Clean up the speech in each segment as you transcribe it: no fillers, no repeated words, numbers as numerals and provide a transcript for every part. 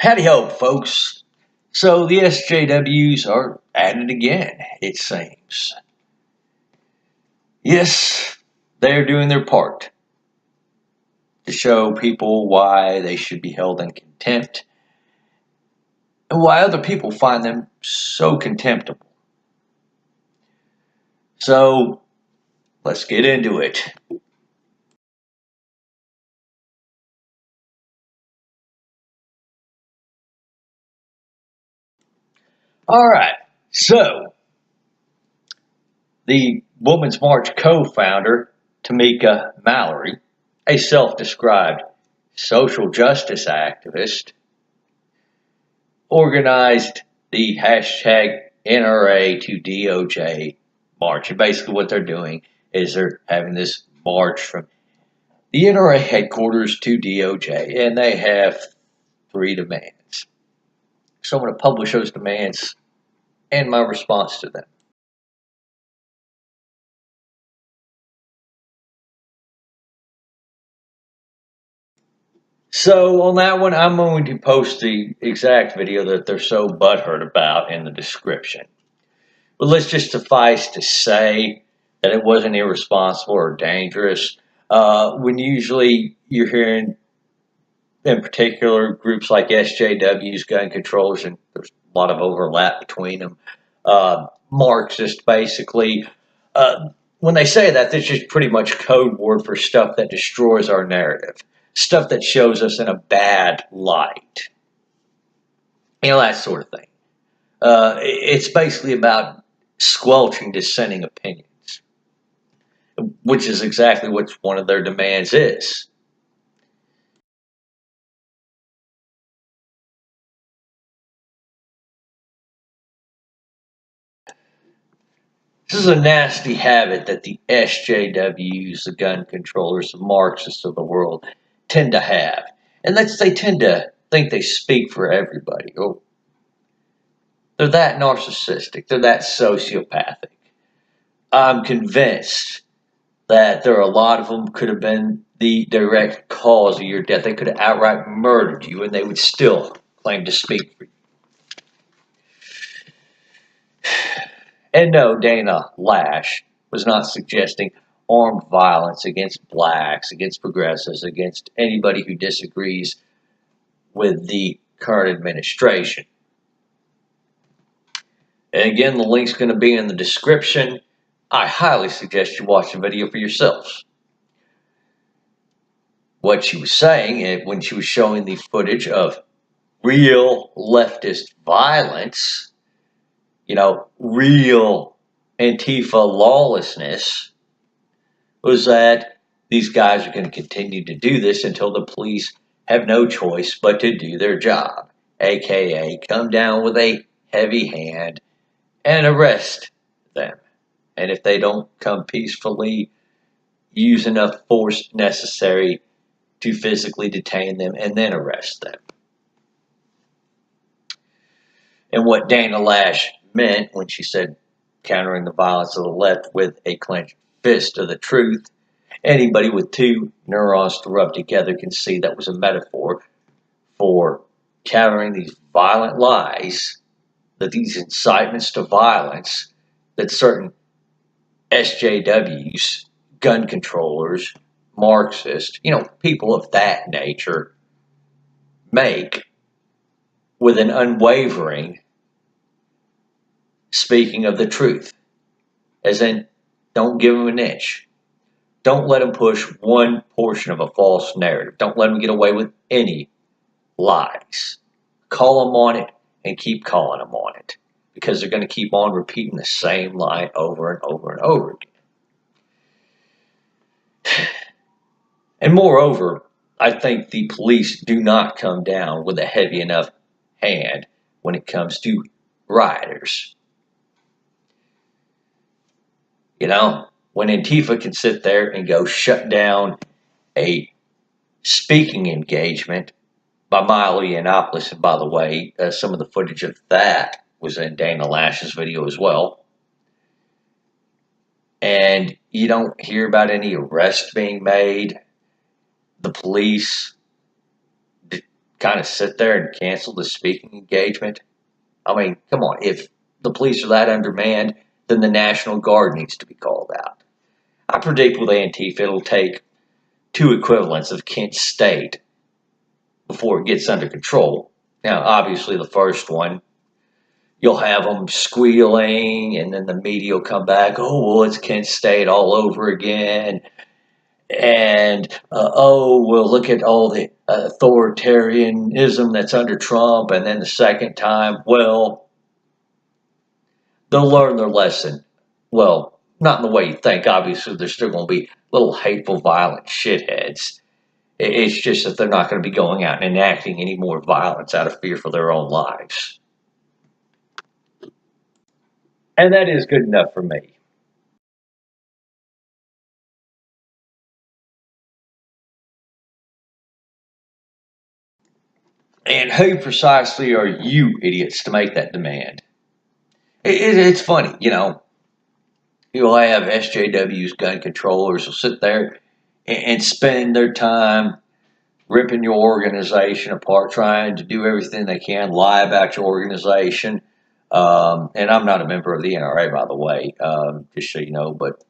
Howdy ho, folks. So the SJWs are at it again, it seems. Yes, they're doing their part to show people why they should be held in contempt and why other people find them so contemptible. So let's get into it. All right, so the Women's March co-founder, Tamika Mallory, a self-described social justice activist, organized the hashtag NRA2DOJ march. And basically what they're doing is they're having this march from the NRA headquarters to DOJ, and they have three demands. So I'm going to publish those demands and my response to them. So on that one, I'm going to post the exact video that they're so butthurt about in the description. But let's just suffice to say that it wasn't irresponsible or dangerous. When usually you're hearing, in particular, groups like SJWs, gun controllers, and there's a lot of overlap between them, Marxist basically, when they say that, that's just pretty much code word for stuff that destroys our narrative, stuff that shows us in a bad light. That sort of thing. It's basically about squelching dissenting opinions, which is exactly what one of their demands is. This is a nasty habit that the SJWs, the gun controllers, the Marxists of the world tend to have. And they tend to think they speak for everybody. Oh, they're that narcissistic. They're that sociopathic. I'm convinced that there are a lot of them could have been the direct cause of your death. They could have outright murdered you, and they would still claim to speak for you. And no, Dana Loesch was not suggesting armed violence against blacks, against progressives, against anybody who disagrees with the current administration. And again, the link's going to be in the description. I highly suggest you watch the video for yourselves. What she was saying when she was showing the footage of real leftist violence, real Antifa lawlessness, was that these guys are going to continue to do this until the police have no choice but to do their job, aka come down with a heavy hand and arrest them. And if they don't come peacefully, use enough force necessary to physically detain them and then arrest them. And what Dana Loesch meant when she said countering the violence of the left with a clenched fist of the truth, anybody with two neurons to rub together can see that was a metaphor for countering these violent lies, that these incitements to violence that certain SJWs, gun controllers, Marxists, people of that nature make with an unwavering speaking of the truth. As in, don't give them an inch. Don't let them push one portion of a false narrative. Don't let them get away with any lies. Call them on it and keep calling them on it, because they're going to keep on repeating the same lie over and over and over again. And moreover, I think the police do not come down with a heavy enough hand when it comes to rioters. When Antifa can sit there and go shut down a speaking engagement by Milo Yiannopoulos, and by the way, some of the footage of that was in Dana Loesch's video as well. And you don't hear about any arrests being made. The police kind of sit there and cancel the speaking engagement? I mean, come on. If the police are that undermanned, then the National Guard needs to be called out. I predict with Antifa it'll take 2 equivalents of Kent State before it gets under control. Now, obviously, the first one, you'll have them squealing, and then the media will come back, oh, well, it's Kent State all over again. And, oh, well, look at all the authoritarianism that's under Trump. And then the second time, well, they'll learn their lesson. Well, not in the way you think. Obviously, there's still going to be little hateful, violent shitheads. It's just that they're not going to be going out and enacting any more violence out of fear for their own lives. And that is good enough for me. And who precisely are you idiots to make that demand? It's funny, you know. You'll have SJWs, gun controllers, will sit there and spend their time ripping your organization apart, trying to do everything they can, lie about your organization. And I'm not a member of the NRA, by the way, just so you know, but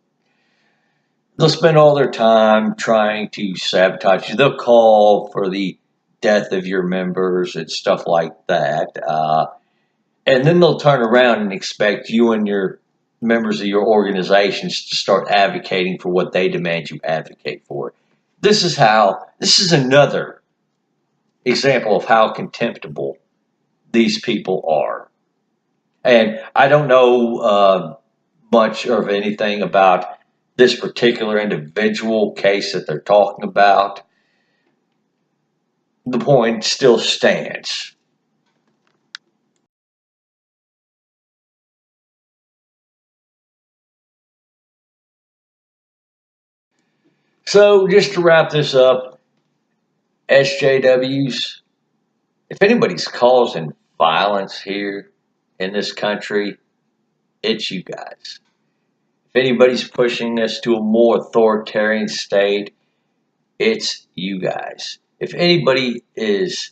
they'll spend all their time trying to sabotage you. They'll call for the death of your members and stuff like that. And then they'll turn around and expect you and your members of your organizations to start advocating for what they demand you advocate for. This is another example of how contemptible these people are. And I don't know much of anything about this particular individual case that they're talking about. The point still stands. So just to wrap this up, SJWs, if anybody's causing violence here in this country, it's you guys. If anybody's pushing us to a more authoritarian state, it's you guys. If anybody is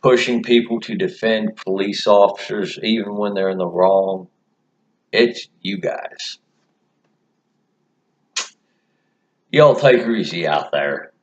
pushing people to defend police officers even when they're in the wrong, it's you guys. Y'all take her easy out there.